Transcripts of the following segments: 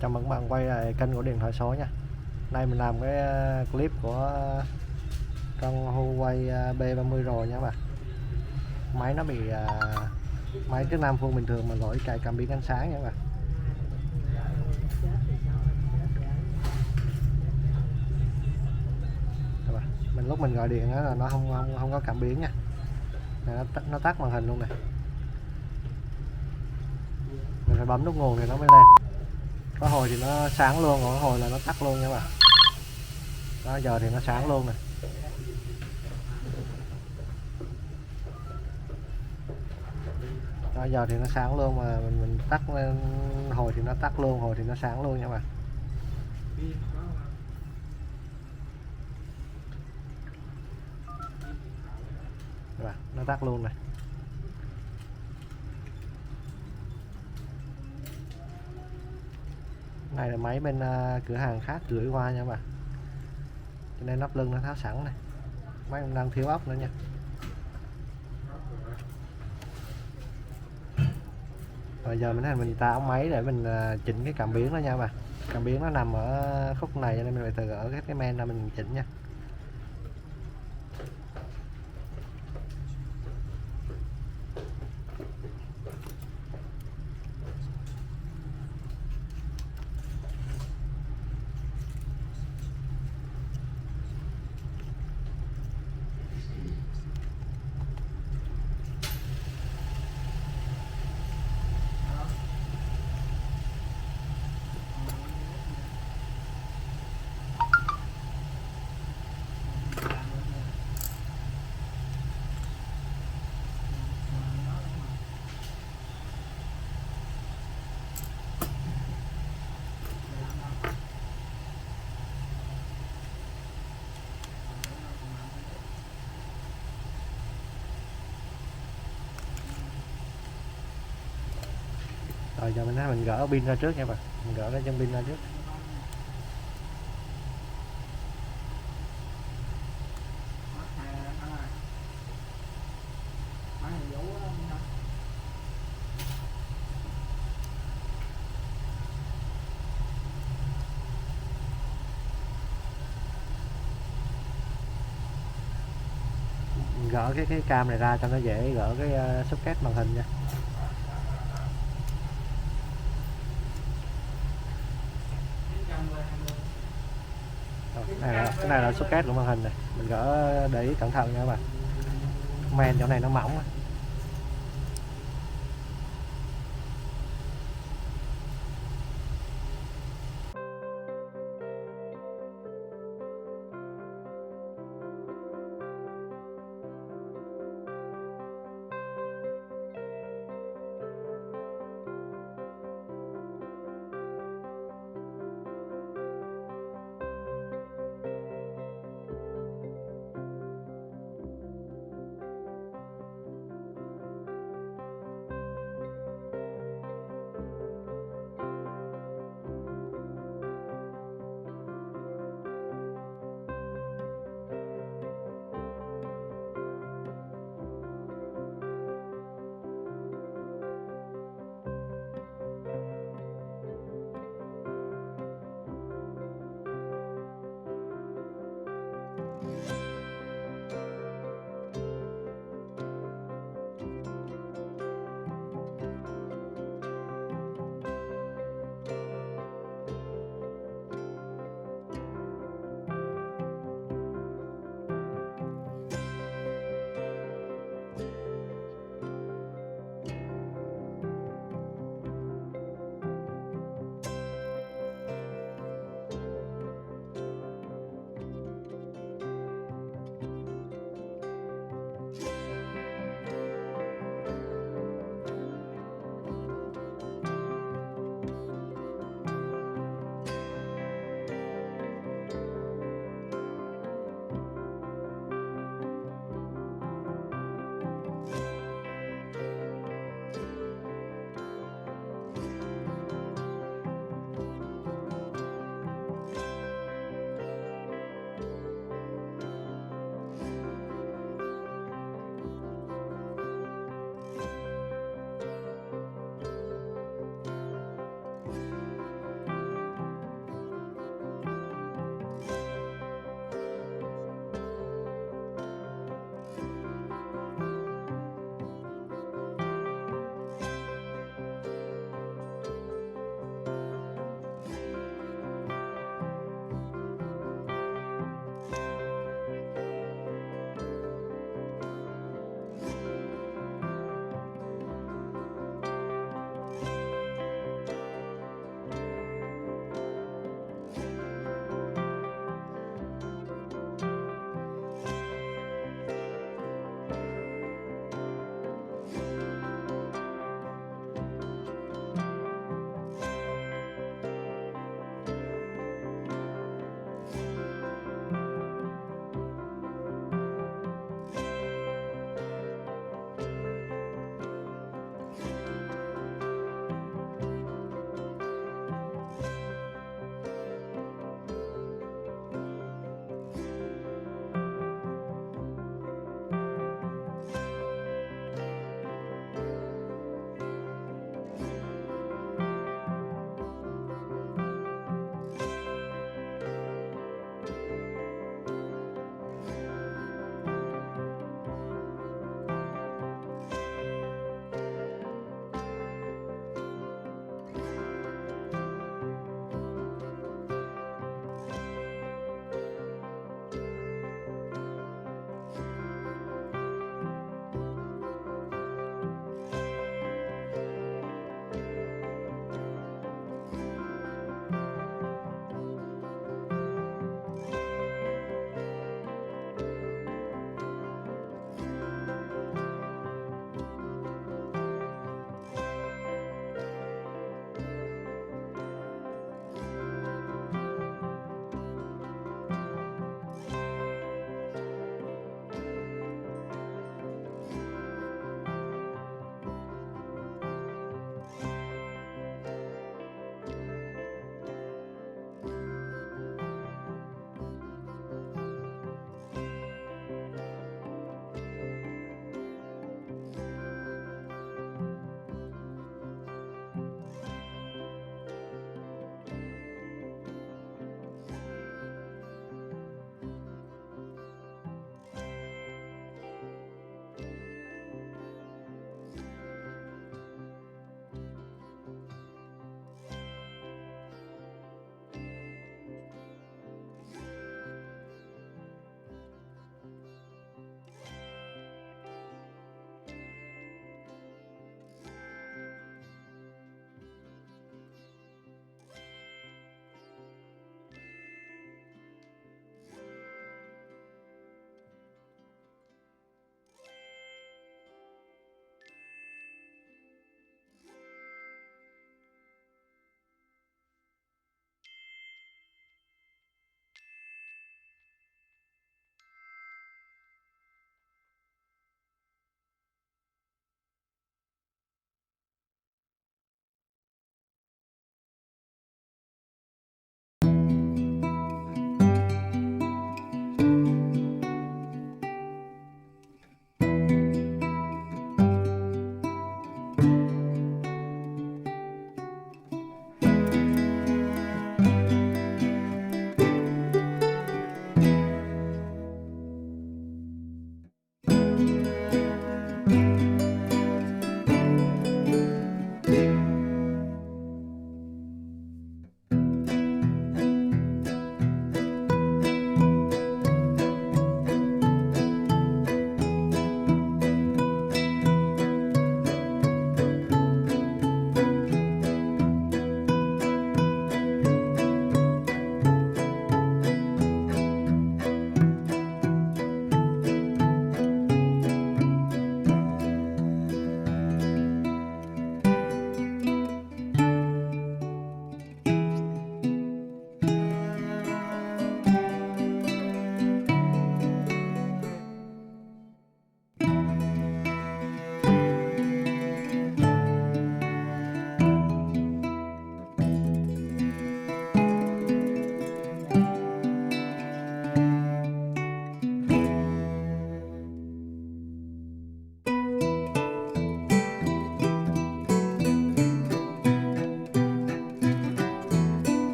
Chào mừng các bạn quay lại kênh của Điện thoại số nha. Nay mình làm cái clip của con Huawei B30 rồi nha các bạn. Máy nó bị máy cái Nam Phương bình thường mà lỗi cài cảm biến ánh sáng nha các bạn. Mình lúc mình gọi điện đó là nó không có cảm biến nha. Nó tắt màn hình luôn nè. Mình phải bấm nút nguồn thì nó mới lên. Có hồi thì nó sáng luôn, còn có hồi là nó tắt luôn nha các bạn. Đó, giờ thì nó sáng luôn nè. Đó, giờ thì nó sáng luôn mà mình tắt lên, hồi thì nó tắt luôn, hồi thì nó sáng luôn nha các bạn. Nó tắt luôn này. Này là máy bên cửa hàng khác gửi qua nha các bạn, cho nên nắp lưng nó tháo sẵn này. Máy cũng đang thiếu ốc nữa nha. Rồi giờ mình tạo máy để mình chỉnh cái cảm biến đó nha các bạn. Cảm biến nó nằm ở khúc này cho nên mình phải từ gỡ cái men ra mình chỉnh nha. Rồi giờ mình gỡ pin ra trước nha bạn, mình gỡ cái chân pin ra trước. Mình gỡ cái cam này ra cho nó dễ gỡ cái socket màn hình nha. Rồi, cái này là socket của màn hình này, mình gỡ để ý cẩn thận nha các bạn. Men chỗ này nó mỏng.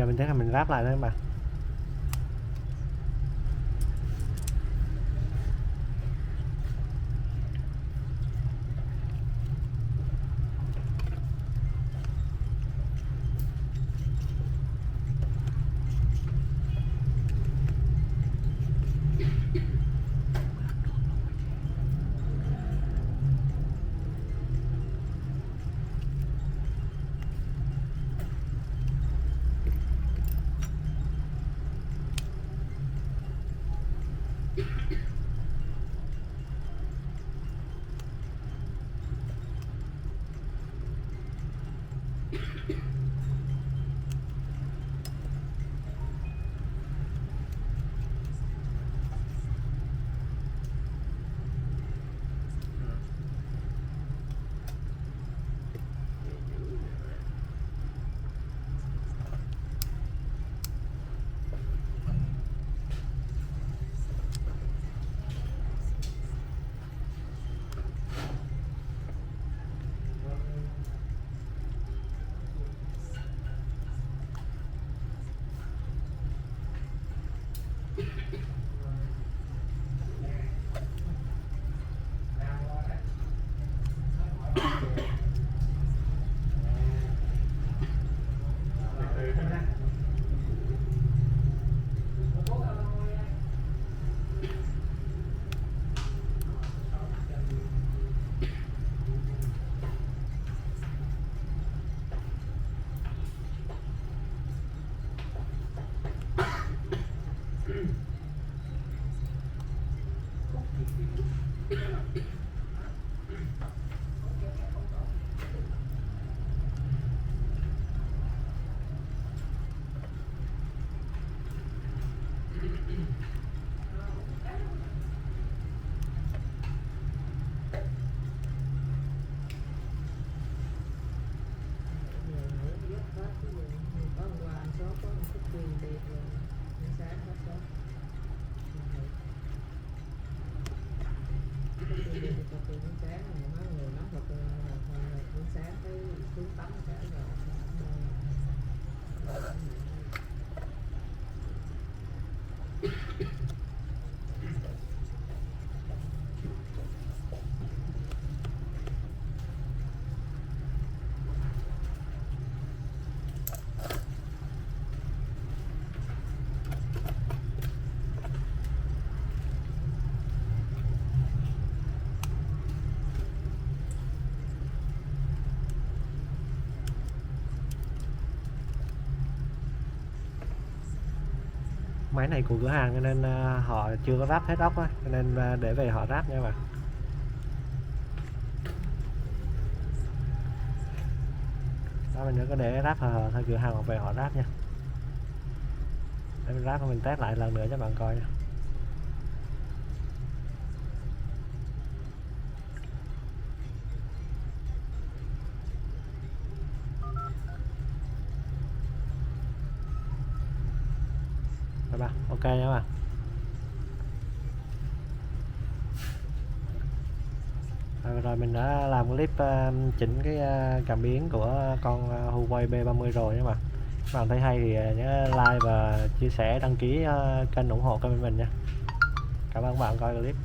giờ mình tiến hành mình ráp lại đó các bạn. Máy này của cửa hàng cho nên họ chưa có ráp hết ốc á, cho nên để về họ ráp nha bạn. Đó, mình nữa có để ráp thôi, cửa hàng họ về họ ráp nha. Để mình ráp và mình test lại lần nữa cho bạn coi nha. Rồi bạn, ok nha bạn. Rồi mình đã làm clip chỉnh cái cảm biến của con Huawei B30 rồi nha bạn. Các bạn thấy hay thì nhớ like và chia sẻ, đăng ký kênh ủng hộ kênh mình nha. Cảm ơn các bạn coi clip.